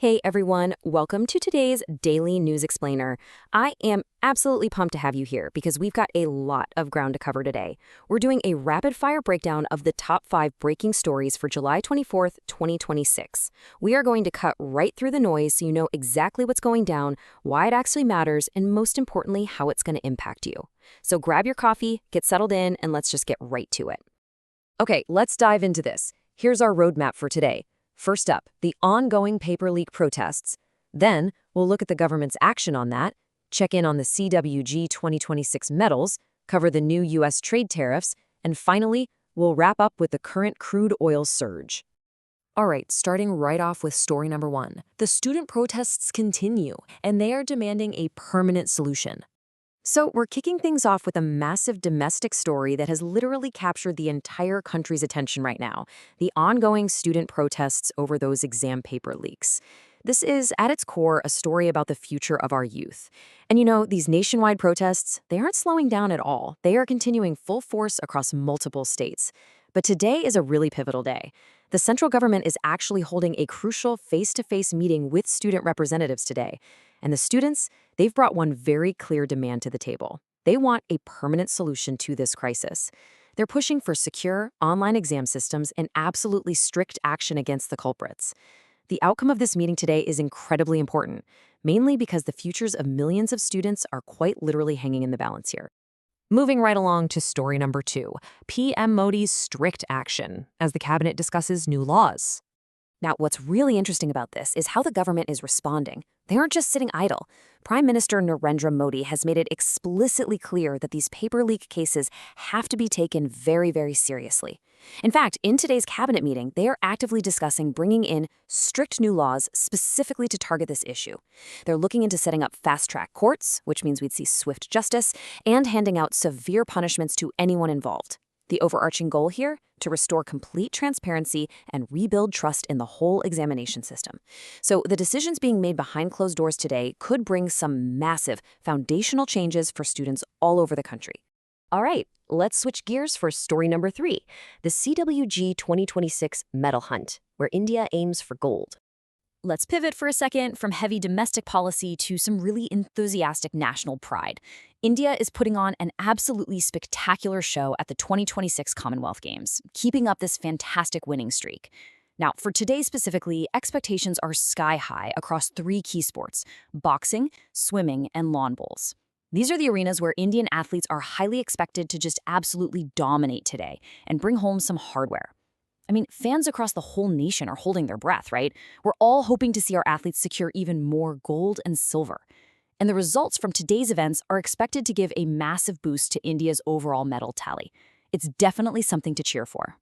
Hey everyone, welcome to today's Daily News Explainer. I am absolutely pumped to have you here because we've got a lot of ground to cover today. We're doing a rapid-fire breakdown of the top 5 breaking stories for July 24th, 2026. We are going to cut right through the noise so you know exactly what's going down, why it actually matters, and most importantly, how it's going to impact you. So grab your coffee, get settled in, and let's just get right to it. Okay, let's dive into this. Here's our roadmap for today. First up, the ongoing paper leak protests. Then, we'll look at the government's action on that, check in on the CWG 2026 medals, cover the new U.S. trade tariffs, and finally, we'll wrap up with the current crude oil surge. All right, starting right off with story number 1. The student protests continue, and they are demanding a permanent solution. So we're kicking things off with a massive domestic story that has literally captured the entire country's attention right now, the ongoing student protests over those exam paper leaks. This is, at its core, a story about the future of our youth. And you know, these nationwide protests, they aren't slowing down at all. They are continuing full force across multiple states. But today is a really pivotal day. The central government is actually holding a crucial face-to-face meeting with student representatives today. And the students, they've brought one very clear demand to the table. They want a permanent solution to this crisis. They're pushing for secure, online exam systems and absolutely strict action against the culprits. The outcome of this meeting today is incredibly important, mainly because the futures of millions of students are quite literally hanging in the balance here. Moving right along to story number 2, PM Modi's strict action as the cabinet discusses new laws. Now, what's really interesting about this is how the government is responding. They aren't just sitting idle. Prime Minister Narendra Modi has made it explicitly clear that these paper leak cases have to be taken very, very seriously. In fact, in today's cabinet meeting, they are actively discussing bringing in strict new laws specifically to target this issue. They're looking into setting up fast-track courts, which means we'd see swift justice, and handing out severe punishments to anyone involved. The overarching goal here? To restore complete transparency and rebuild trust in the whole examination system. So the decisions being made behind closed doors today could bring some massive foundational changes for students all over the country. All right, let's switch gears for story number 3, the CWG 2026 medal hunt, where India aims for gold. Let's pivot for a second from heavy domestic policy to some really enthusiastic national pride. India is putting on an absolutely spectacular show at the 2026 Commonwealth Games, keeping up this fantastic winning streak. Now, for today specifically, expectations are sky high across 3 key sports: boxing, swimming, and lawn bowls. These are the arenas where Indian athletes are highly expected to just absolutely dominate today and bring home some hardware. I mean, fans across the whole nation are holding their breath, right? We're all hoping to see our athletes secure even more gold and silver. And the results from today's events are expected to give a massive boost to India's overall medal tally. It's definitely something to cheer for.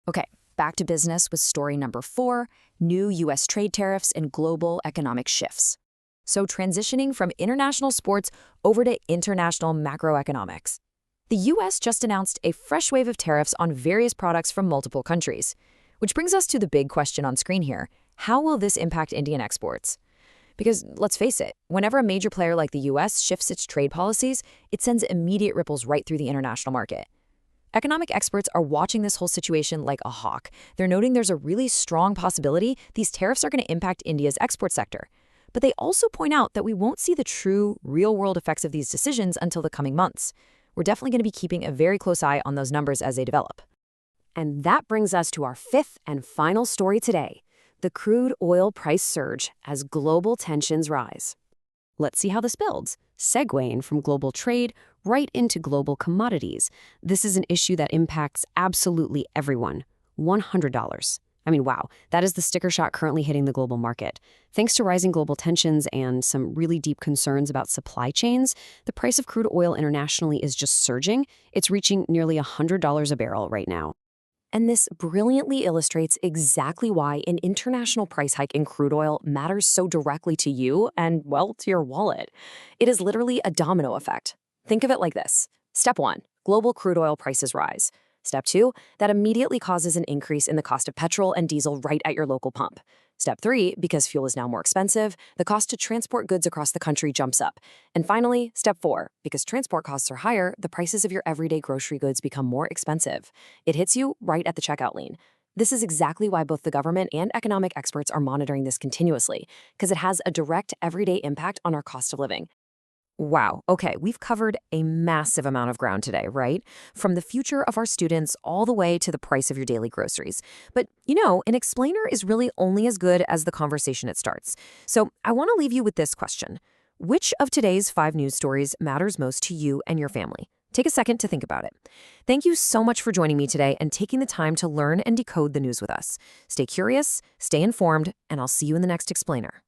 Okay, back to business with story number 4, new U.S. trade tariffs and global economic shifts. So transitioning from international sports over to international macroeconomics. The U.S. just announced a fresh wave of tariffs on various products from multiple countries. Which brings us to the big question on screen here. How will this impact Indian exports? Because let's face it, whenever a major player like the U.S. shifts its trade policies, it sends immediate ripples right through the international market. Economic experts are watching this whole situation like a hawk. They're noting there's a really strong possibility these tariffs are going to impact India's export sector. But they also point out that we won't see the true, real-world effects of these decisions until the coming months. We're definitely going to be keeping a very close eye on those numbers as they develop. And that brings us to our 5th and final story today, the crude oil price surge as global tensions rise. Let's see how this builds, segueing from global trade right into global commodities. This is an issue that impacts absolutely everyone. $100. I mean, wow, that is the sticker shock currently hitting the global market. Thanks to rising global tensions and some really deep concerns about supply chains, the price of crude oil internationally is just surging. It's reaching nearly $100 a barrel right now. And this brilliantly illustrates exactly why an international price hike in crude oil matters so directly to you and, well, to your wallet. It is literally a domino effect. Think of it like this. Step 1, global crude oil prices rise. Step 2, that immediately causes an increase in the cost of petrol and diesel right at your local pump. Step 3, because fuel is now more expensive, the cost to transport goods across the country jumps up. And finally, Step 4, because transport costs are higher, the prices of your everyday grocery goods become more expensive. It hits you right at the checkout lane. This is exactly why both the government and economic experts are monitoring this continuously, because it has a direct everyday impact on our cost of living. Wow. Okay, we've covered a massive amount of ground today, right? From the future of our students all the way to the price of your daily groceries. But, an explainer is really only as good as the conversation it starts. So I want to leave you with this question. Which of today's 5 news stories matters most to you and your family? Take a second to think about it. Thank you so much for joining me today and taking the time to learn and decode the news with us. Stay curious, stay informed, and I'll see you in the next explainer.